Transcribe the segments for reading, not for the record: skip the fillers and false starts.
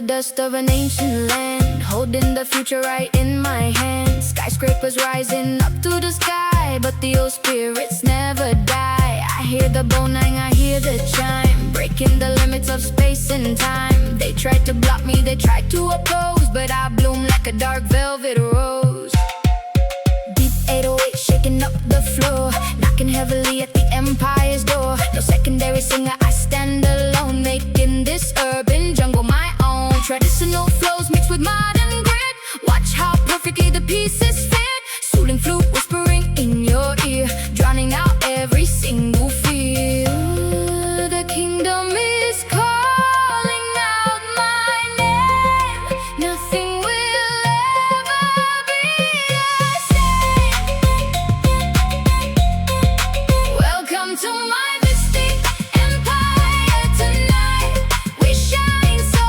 dust of an ancient land, holding the future right in my hand. Skyscrapers rising up to the sky, but the old spirits never die. I hear the bonang, I hear the chime, breaking the limits of space and time. They tried to block me, they tried to oppose, but I bloom like a dark velvet rose. Deep 808 shaking up the floor, knocking heavily at the empire's door. No secondary singer, I stand alone, making this urban jungle my own. Traditional flows mixed with modern grit, watch how perfectly the pieces fit. Suling, flute whispering in your ear, drowning out every single fear. The kingdom is calling out my name, nothing will ever be the same. Welcome to my mystic empire tonight. We shine so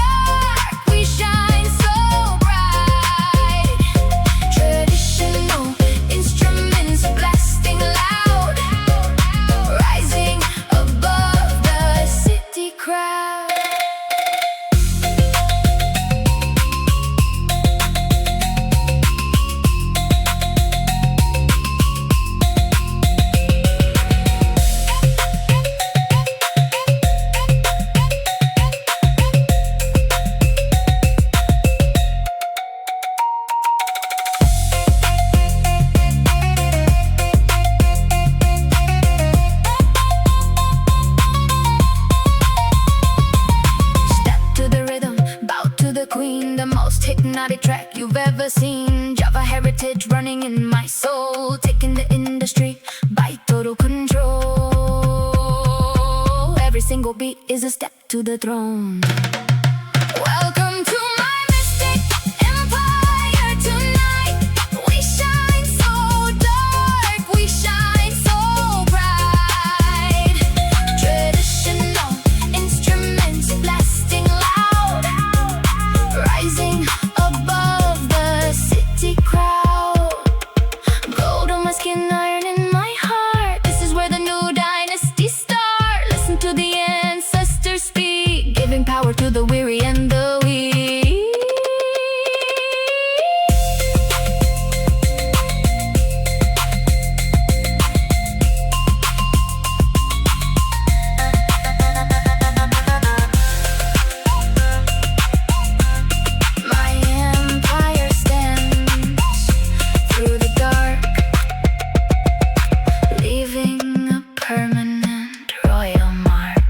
dark, we shine so bright. Traditional instruments blasting loud, rising above the city crowd. Step to the rhythm, bow to the queen, the most hypnotic track you've ever seen. Java heritage running in my soul, taking the industry by total control. Every single beat is a step to the throne. Welcome to my mystic empire tonight. We shine so dark, we shine so bright. Traditional instruments blasting loud, rising above the city crowd. Gold on my skin, iron in my heart. This is where the new dynasty start. Listen to the ancestors speak, giving power to the weary and the weak. My empire stands through the dark, leaving a permanent royal mark.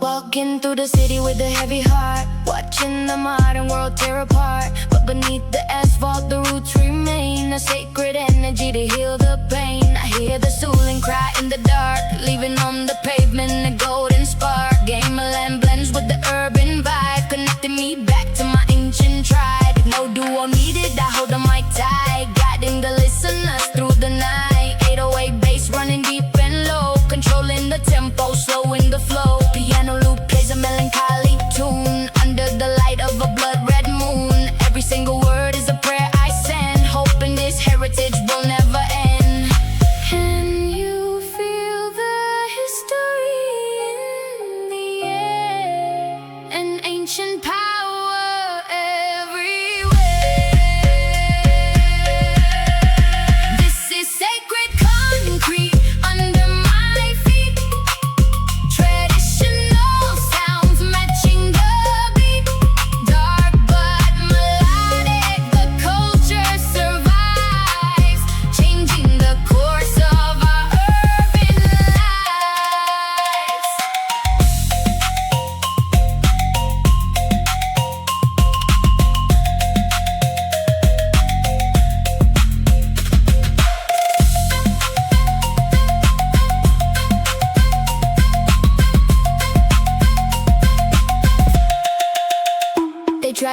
Walking through the city with a heavy heart, watching the modern world tear apart. But beneath the asphalt, the roots remain, a sacred energy to heal the pain. I hear the suling cry in the dark, leaving on the pavement a golden spark. Gamelan blends with the urban vibe, connecting me back to my ancient tribe. No duo needed, I hold the mic tight, guiding the listeners through the night. 808 bass running deep and low, controlling the tempo, slowing the flow. Piano loop plays a melancholy tune under the light of a blood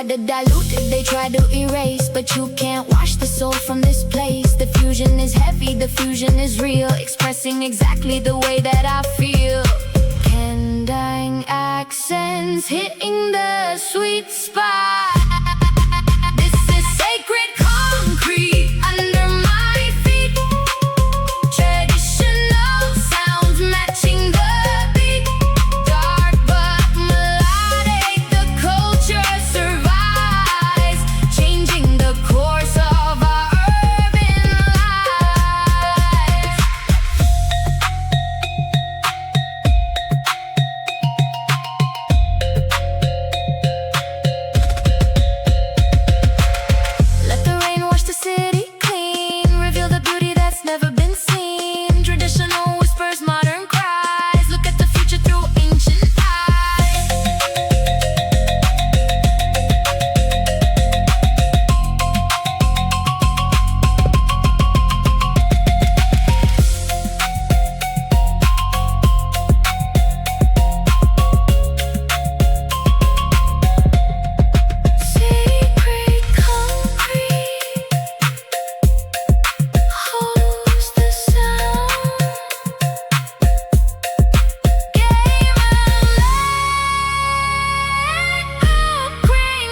to dilute it, they try to erase, but you can't wash the soul from this place. The fusion is heavy, the fusion is real, expressing exactly the way that I feel. Kendang accents hitting the sweet spot. This is sacred concrete under my feet. Traditional sounds matching the beat. Dark but melodic, the culture survives, changing the course of our urban lives. Let the rain wash the city clean, reveal the beauty that's never been seen. Traditional whispers, modern cries, look at the future through ancient eyes. Sacred concrete holds the sound. Gamelan, bring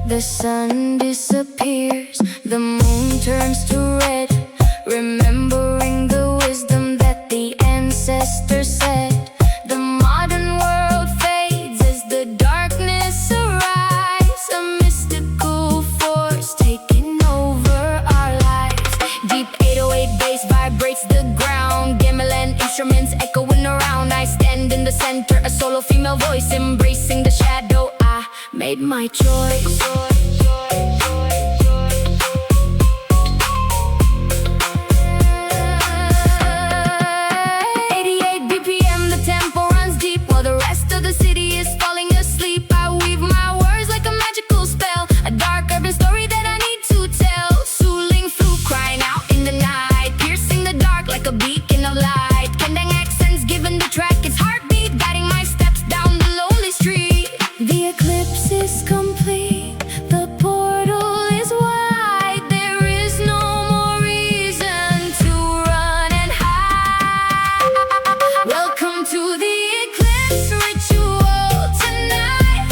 The sun disappears, the moon turns to red, remembering the wisdom that the ancestors said. The modern world fades as the darkness arrives, a mystical force taking over our lives. Deep 808 bass vibrates the ground, Gamelan instruments echoing around. I stand in the center, a solo female voice embracing the shadow. I made my choice. 88 BPM, the tempo runs deep while the rest of the city is falling asleep. I weave my words like a magical spell, a dark urban story that I need to tell. Suling, flute crying out in the night, piercing the dark like a beacon of light. Kendang accents giving the track its heartbeat, guiding my steps down the lonely street. The eclipse is complete, the portal is wide. There is no more reason to run and hide. Welcome to the eclipse ritual tonight.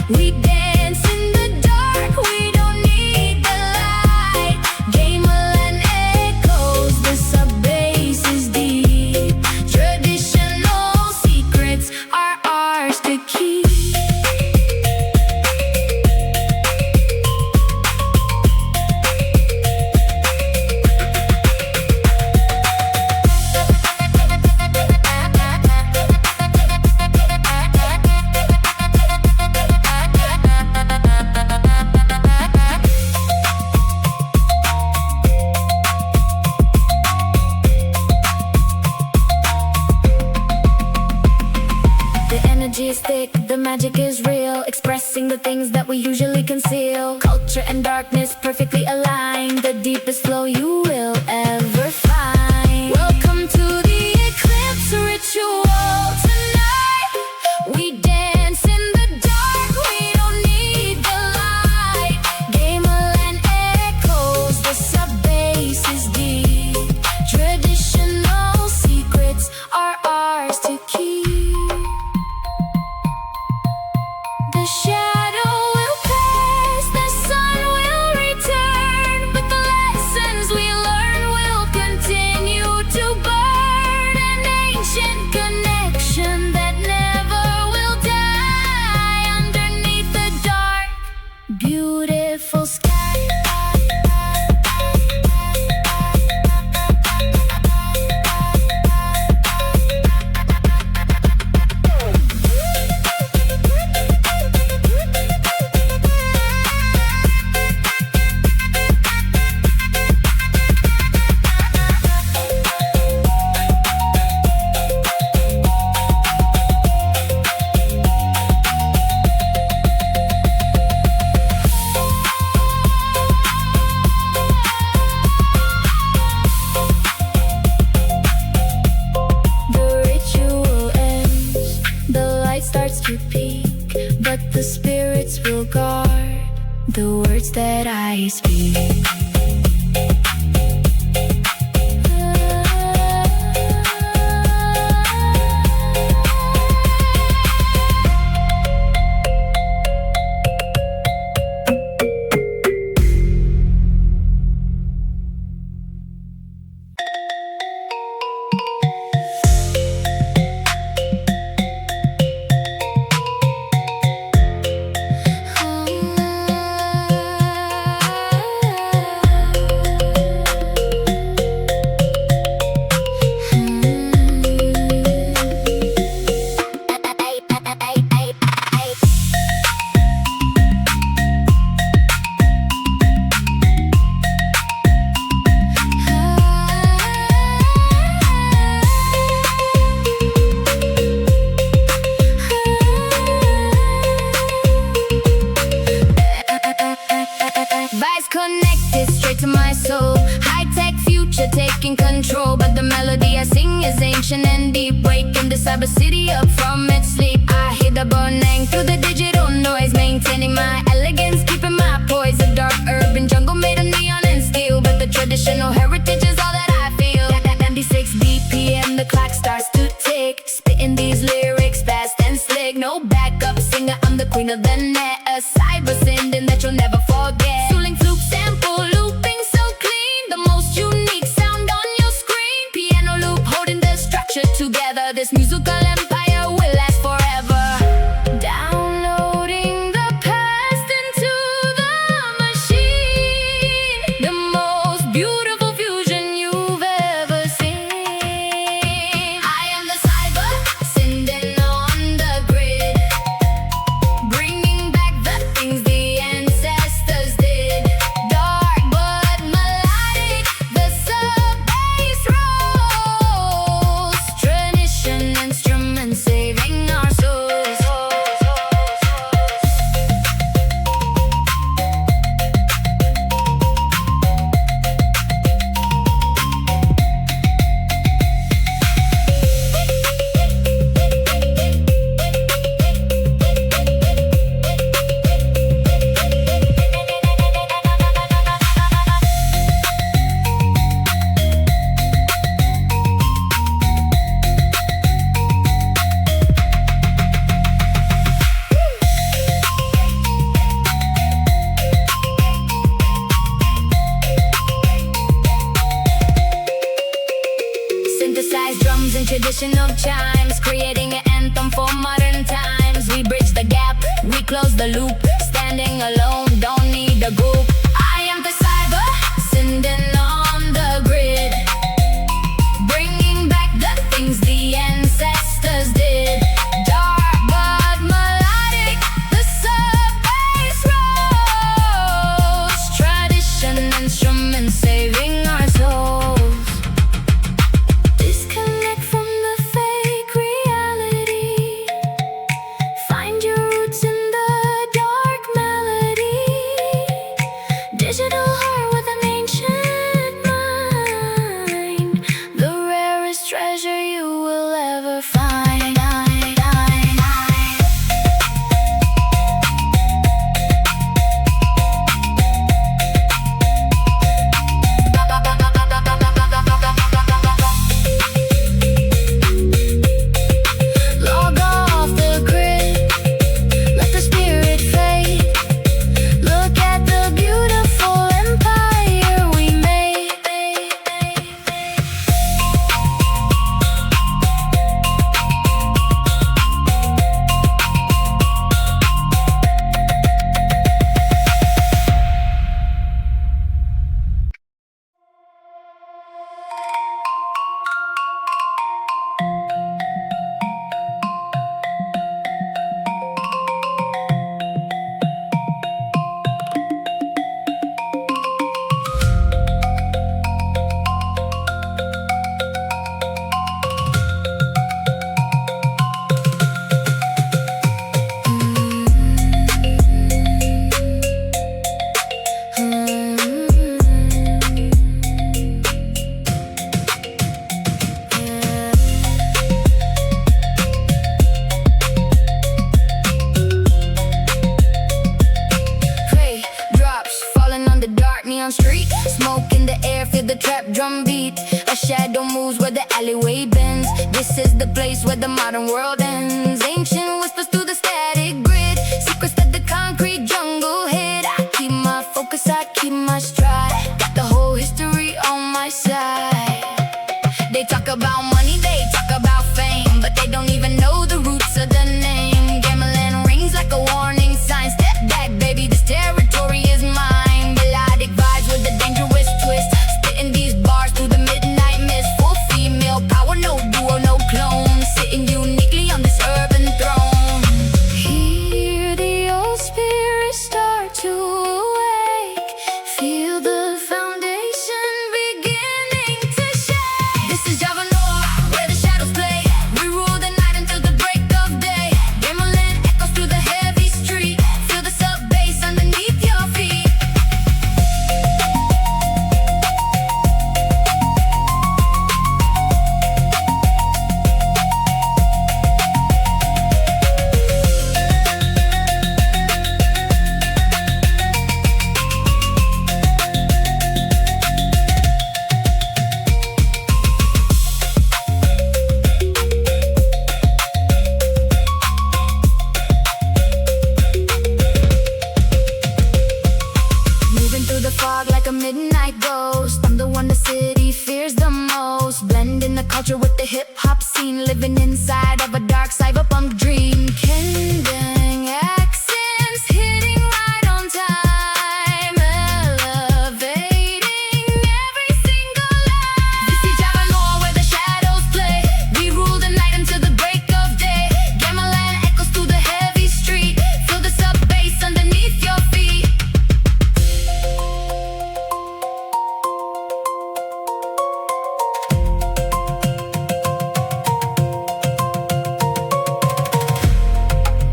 We dance in the dark, we don't need the light. Gamelan echoes, the sub-bass is deep. Traditional secrets are ours to keep. The energy is thick, the magic is real, expressing the things that we usually conceal. Culture and darkness perfectly aligned, the deepest flow you will ever find. Welcome to the eclipse ritual tonight. We dance in the dark, we don't need the light. Gamelan echoes, the sub-bass is deep. Traditional secrets are ours to keep. shadow will pass, the sun will return, but the lessons we learn will continue to burn. An ancient connection that never will die underneath the dark, beautiful sky. Starts to peak, but the spirits will guard the words that I speak. Connected straight to my soul, high-tech future taking control, but the melody I sing is ancient and deep, waking the cyber city up from its sleep. I hear the burning through the digital noise, maintaining my elegance, keeping my poise. A dark urban jungle made of neon and steel, but the traditional heritage is all that I feel. 96 BPM, the clock starts to tick, spitting these lyrics fast and slick. No backup singer, I'm the queen of the net, a cyber Sinden that you'll never forget. Suling, flute, sample, looping so clean, the most unique sound on your screen. Piano loop holding the structure together, this musical empire will last forever. Downloading the past into the machine, the most beautiful fusion you've ever seen. I am the cyber Sinden on the grid, bringing back the things the ancestors did. Dark but melodic, the sub-bass rolls, tradition instruments saving our souls. Synthesized drums and traditional chimes, creating an anthem for modern times. We bridge the gap, we close the loop, standing alone, don't need a group. I am the cyber Sinden on the grid, bringing back the things the ancestors did. Dark but melodic, the sub-bass rolls, tradition instruments saving our souls. Disconnect from the fake reality, find your roots in the dark. shadow moves where the alleyway bends. This is the place where the modern world ends. Ancient whispers through the static grid, secrets that the concrete jungle hid. I keep my focus, I keep my stride. Got the whole history on my side. They talk about money, they talk about fame, but they don't even know the roots of the name. Gamelan rings like a warning sign. Step back, baby, this territory is mine. Melodic vibes with a dangerous twist, spitting these bars through the midnight mist. Full female power, no duo, no clone, sitting uniquely on this urban throne. Hear the old spirits start to awake, feel the foundation beginning to shake. This is Javanese, where the shadows play. We rule the night until the break of day. Gamelan echoes through the heavy street, feel the sub bass underneath your feet. Moving through the fog like a midnight ghost, I'm the one the city fears the most. Blending the culture with the hip-hop scene, living inside of a dark cyberpunk dream. Kendang accents hitting right on time, elevating every single line. This is Javanese, where the shadows play. We rule the night until the break of day. Gamelan echoes through the heavy street, feel the sub bass underneath your feet.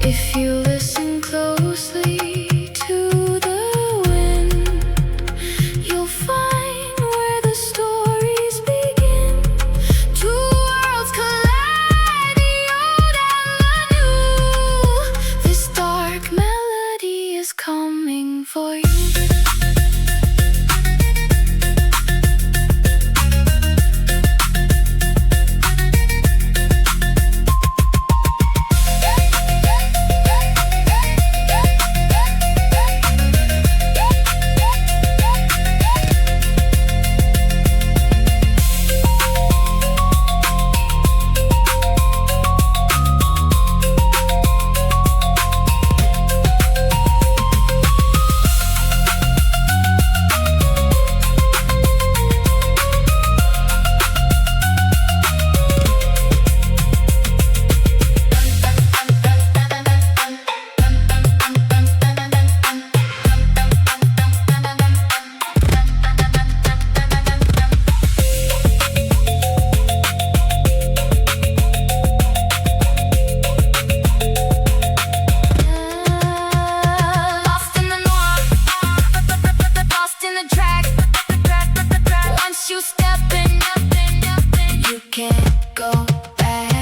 If you listen closely to the wind, you'll find where the stories begin. Two worlds collide, the old and the new. This dark melody is coming for you. Lost in the noir, lost in the track. Once you step in, you can't go back.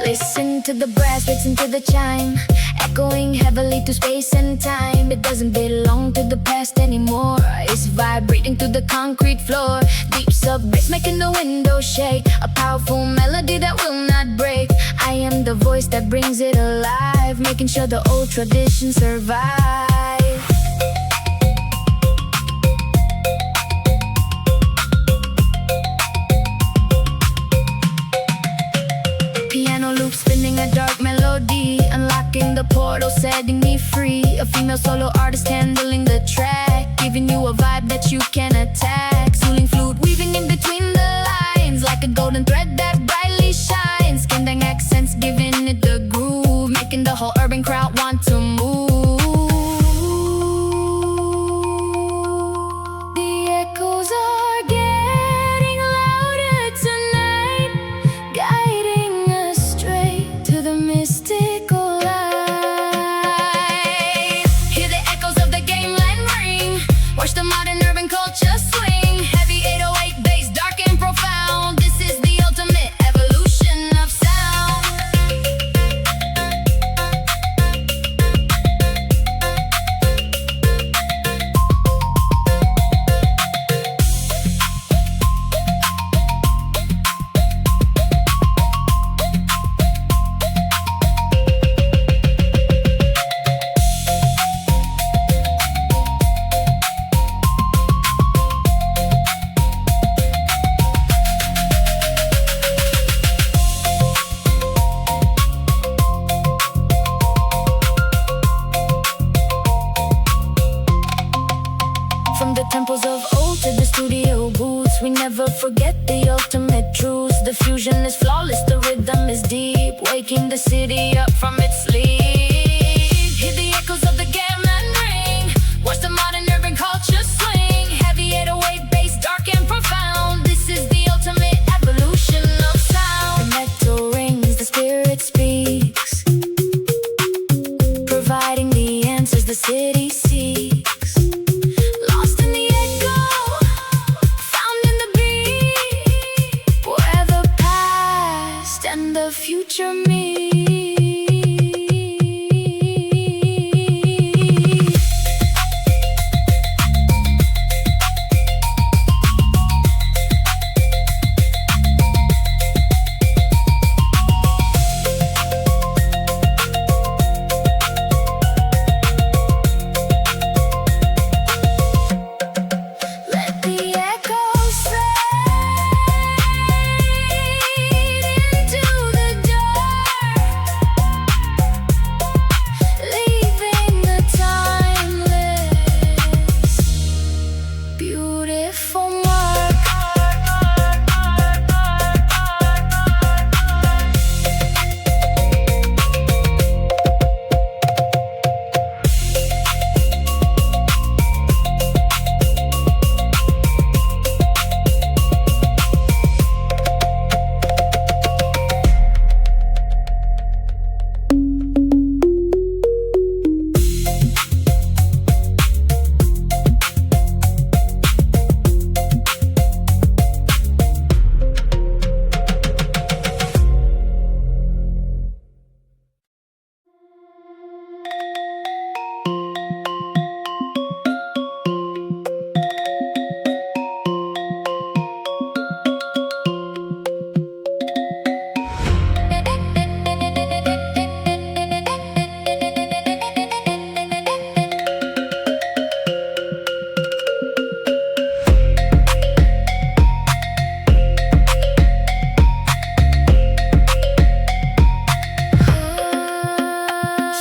Listen to the brass, listen to the chime, echoing heavily through space and time. It doesn't belong to the past anymore, it's vibrating through the concrete floor. Deep sub bass making the windows shake, a powerful melody that will not break. I am the voice that brings it alive, making sure the old traditions survive. Piano loop spinning a dark melody. solo artist handling the track, giving you a vibe that you can attack. Suling flute weaving in between the lines, like a golden thread that brightly shines. Skindang accents giving it the groove, making the whole urban crowd want to move. The echoes are getting louder tonight, guiding us straight to the mystical light. Hear the echoes of the Gamelan ring, watch the modern urban culture swing. Heavy 808 bass, dark and profound. This is the ultimate evolution of sound. From the temples of old to the studio booths, we never forget the ultimate truths. The fusion is flawless, the rhythm is deep, waking the city up from its sleep. Hear the echoes of the Gamelan ring, watch the modern urban culture swing. Heavy 808 bass, dark and profound. This is the ultimate evolution of sound. The metal rings, the spirit speaks, providing the answers the city seeks. Lost in the echo, found in the beat, where the past and the future meet. Let the echoes fade into the dark, leaving a timeless, beautiful mark.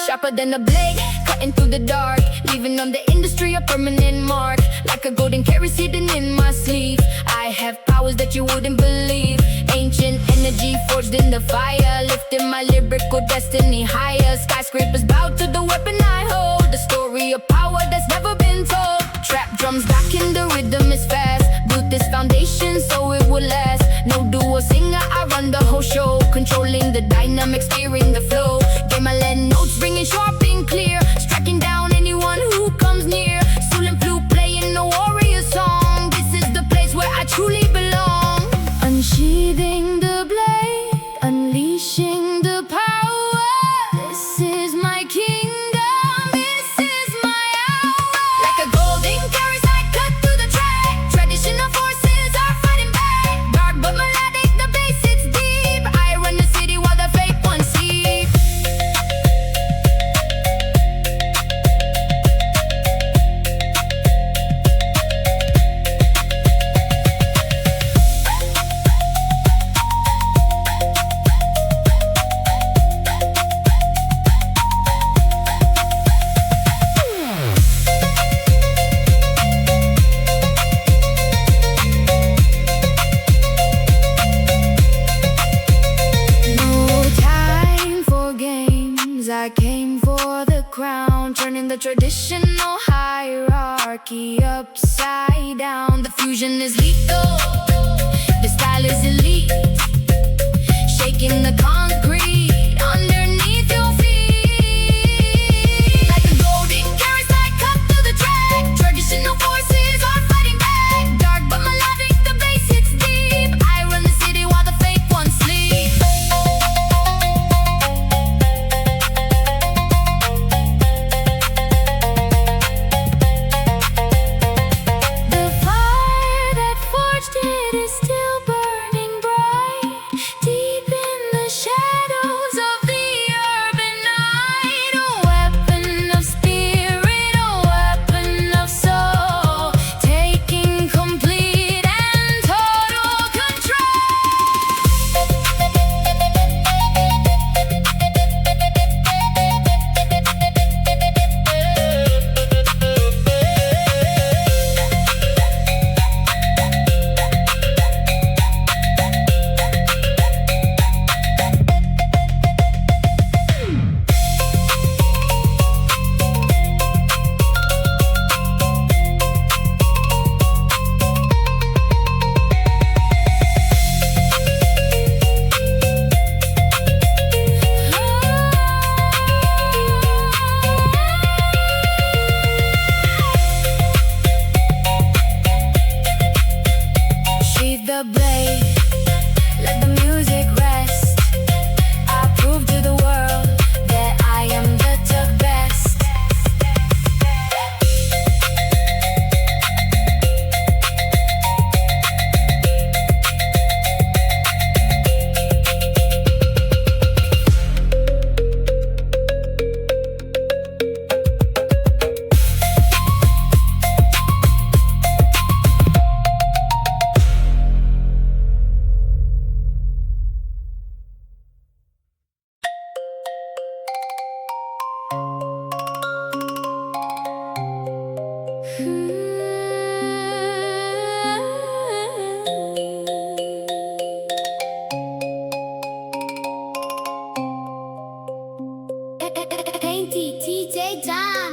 Sharper than a blade, cutting through the dark, leaving on the industry a permanent mark. Like a golden Keris hidden in my sleeve, I have powers that you wouldn't believe. Ancient energy forged in the fire, lifting my lyrical destiny higher. Skyscrapers bow to the weapon I hold, the story of power that's never been told. Trap drums back in the rhythm is fast, built this foundation so it will last. No duo singer, I run the whole show, controlling the dynamics, steering the flow. Gamelan notes ringing sharp and clear, striking down anyone who comes near. Suling flute playing a warrior song, this is the place where I truly belong. Unsheathing the blade, unleashing the power. This is my kingdom, this is my hour. Like a golden Keris, I cut through the track. Traditional forces are fighting back. Dark but melodic, the bass it's deep. I run the city while the fake ones sleep. the traditional hierarchy upside down. The fusion is lethal, the style is elite, shaking the concrete underneath your feet. Like a golden carrot I cut through the track, traditional forces are fighting back. Dark but melodic, the bass hits deep. I run the city while the fake ones sleep. The fire that forged it is still burning bright, deep in the shadows of the urban night. A weapon of spirit, a weapon of soul, taking complete and total control. Sheathe the blade, let the music rest. I prove to the world that I am the best. Painty TJ John.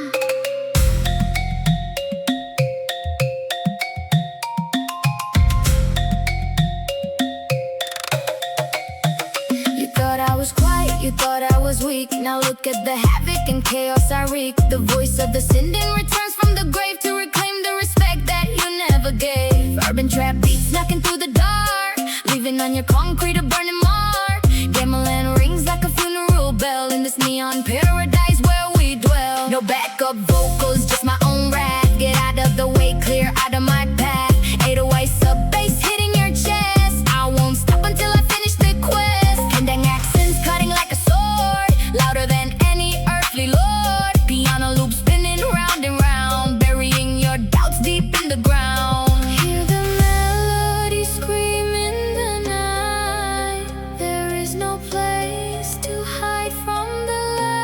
You thought I was quiet, you thought I was weak. Now look at the havoc and chaos I wreak. The voice of the Sinden returns from the grave to reclaim the respect that you never gave. Urban trap beats knocking through the dark, leaving on your concrete a burning mark. Gamelan rings like a funeral bell in this neon paradise where we dwell. No backup vocals, just my own rap. Get out of the way, clear out of my path. 808 sub bass hitting your chest. I won't stop until I finish the quest. Pending accents cutting like a sword, louder than any earthly lord. Piano loop spinning round and round, burying your doubts deep in the ground. Hear the melody scream in the night. There is no place to hide from the light.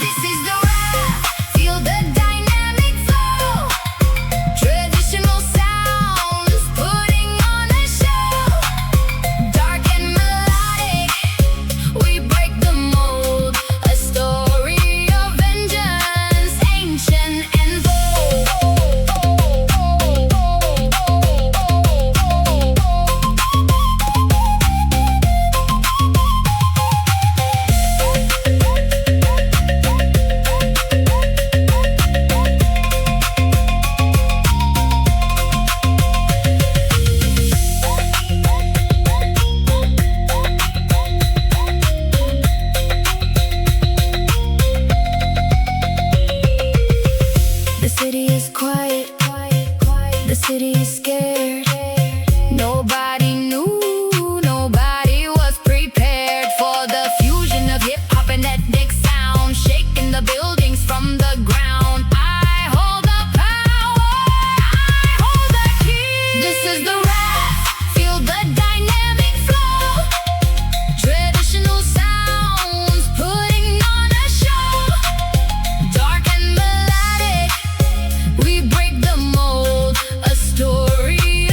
This is the wrath, feel the dynamic flow. Traditional sounds putting on a show. Dark and melodic, we break the mold. A story of vengeance, ancient and bold. The city is quiet, the city is scared. Nobody knew, nobody was prepared for the fusion of hip-hop and ethnic sound, shaking the buildings from the ground. I hold the power, I hold the key. This is the wrath, feel the dynamic flow. Traditional sounds putting on a show. Dark and melodic, we break the mold. A story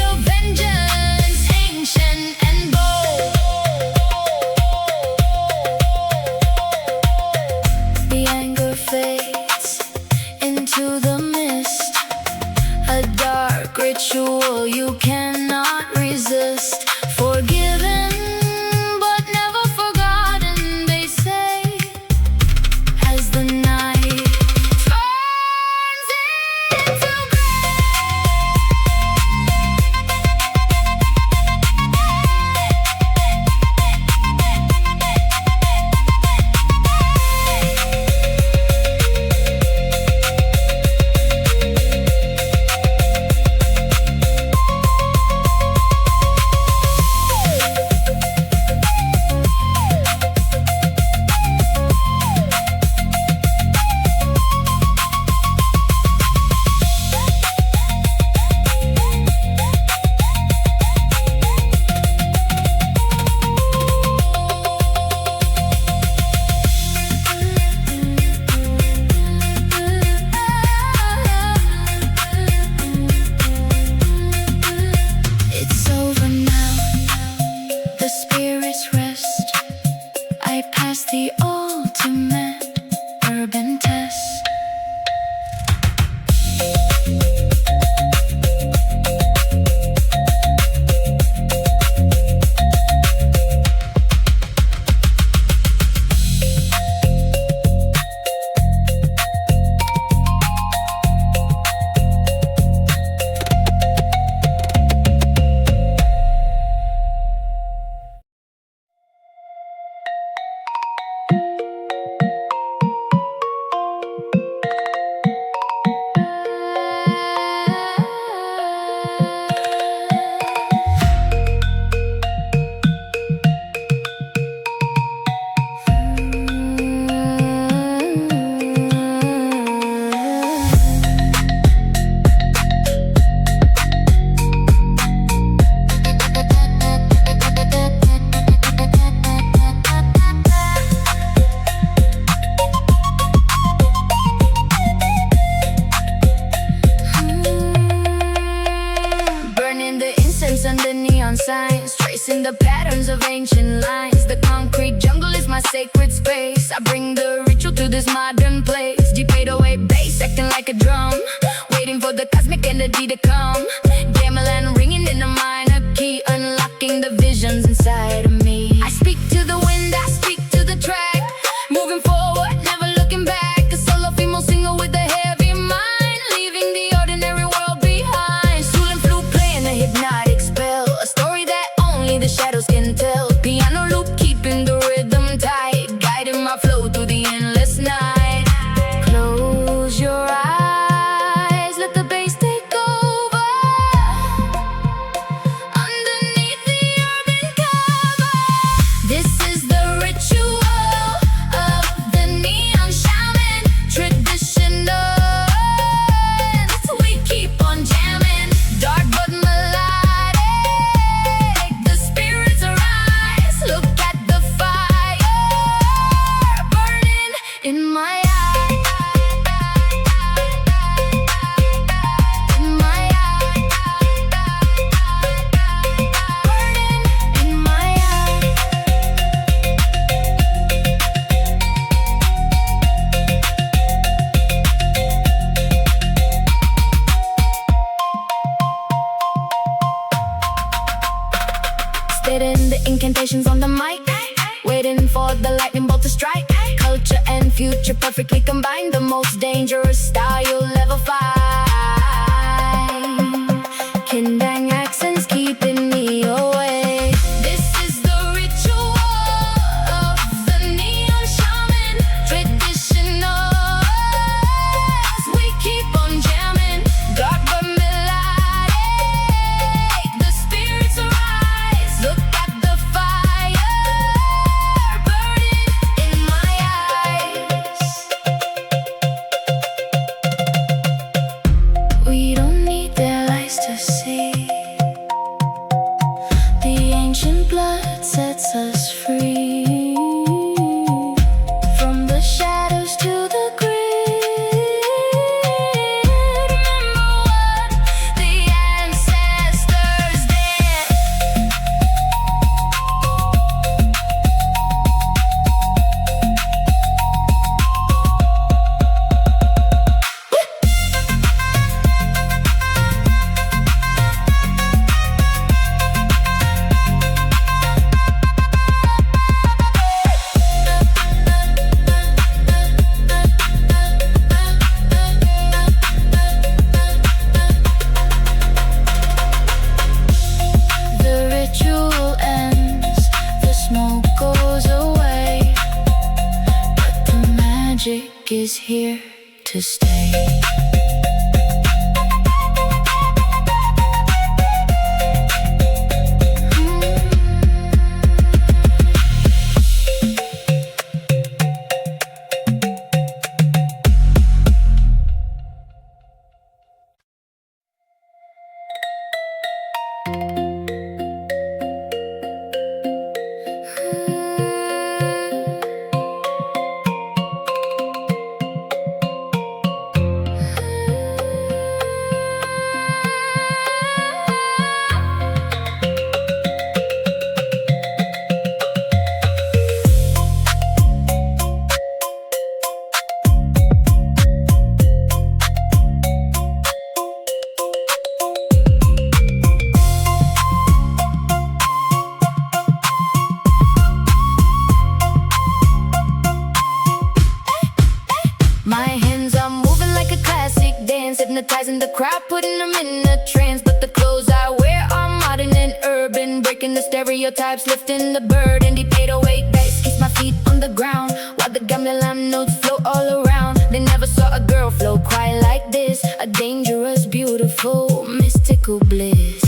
dark ritual you cannot resist. Forgiven but never forgotten, they say, as the night turns into the ultimate urban test. The neon signs, tracing the patterns of ancient lines. The concrete jungle is my sacred space. I bring the ritual to this modern place. Deep 808 bass, acting like a drum, waiting for the cosmic energy to come. Gamelan ringing in a minor key, unlocking the visions inside of me. I speak to the wind, I speak to the track, moving forward, never looking back. A solo female singer with a heavy mind, leaving the ordinary world behind. Suling, flute playing a hypnotic spell, a story that only the shadows can tell. Piano loop keeping the rhythm tight, guiding my flow through the endless night. Close your eyes, let the bass take over. Underneath the urban cover, this is the ritual of the neon shaman. Traditional, we keep on jamming. Dark but melodic, the spirits arise. Look at the fire burning in my eye. In my eye. Burning in my eye. Spitting the incantations on the mic, waiting for the lightning bolt to strike. Culture and future perfectly combined, the most dangerous style you'll ever find. Kindang accents keeping me away. This is the ritual of the neon shaman. Traditionals, we keep on jamming. Dark but melodic, the spirits arise. Look at the fire burning in my eyes. magic is here to stay. Hypnotizing the crowd, putting them in a trance. But the clothes I wear are modern and urban, breaking the stereotypes, lifting the burden. Deep 808 bass keeps my feet on the ground, while the Gamelan notes float all around. They never saw a girl flow quite like this, a dangerous, beautiful, mystical bliss.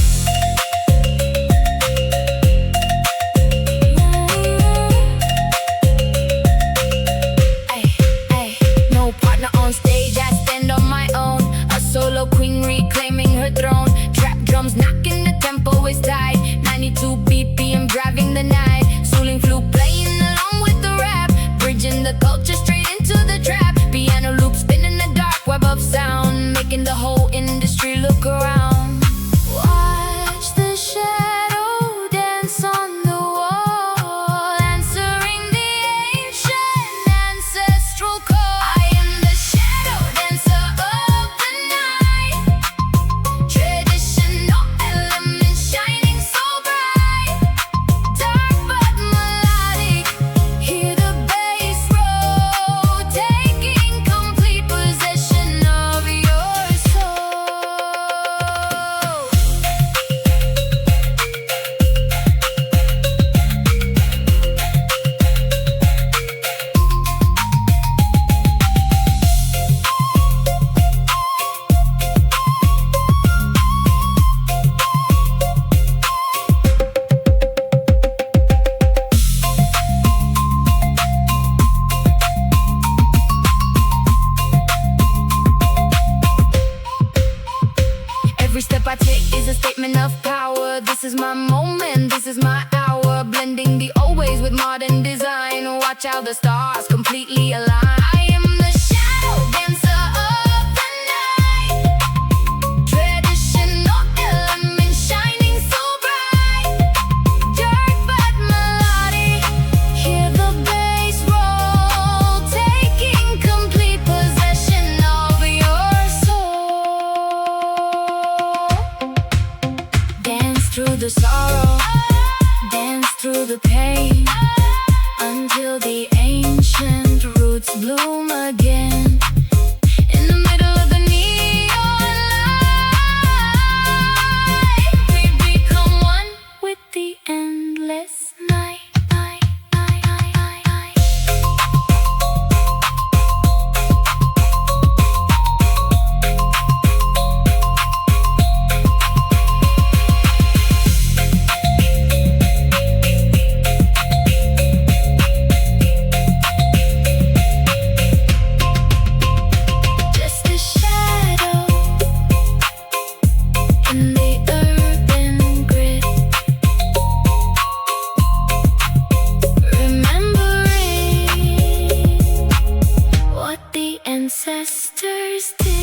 No partner on stage, I stand on my own. Solo queen reclaiming her throne. Trap drums knocking, the tempo is tight. 92 BPM driving the night. Suling, flute playing along with the rap, bridging the culture straight into the trap. Piano loop spinning the dark web of sound, making the whole industry look around. Watch the shadow dance on the wall, answering the ancient ancestral call. I am the shadow dancer of the night, traditional elements shining so bright. Dark but melodic, hear the bass roll, taking complete possession of your soul. Every step I take is a statement of power. This is my moment, this is my hour, blending the old ways with modern design. Watch how the stars completely align. I am the shadow dancer of the night, traditional elements shining so bright. Dark but melodic, hear the bass roll, taking complete possession of your soul. Dance through the sorrow, dance through the pain, until the ancient roots bloom again. In the middle of the neon light, we become one with the endless night. Just a shadow in the urban grid, remembering what the ancestors did.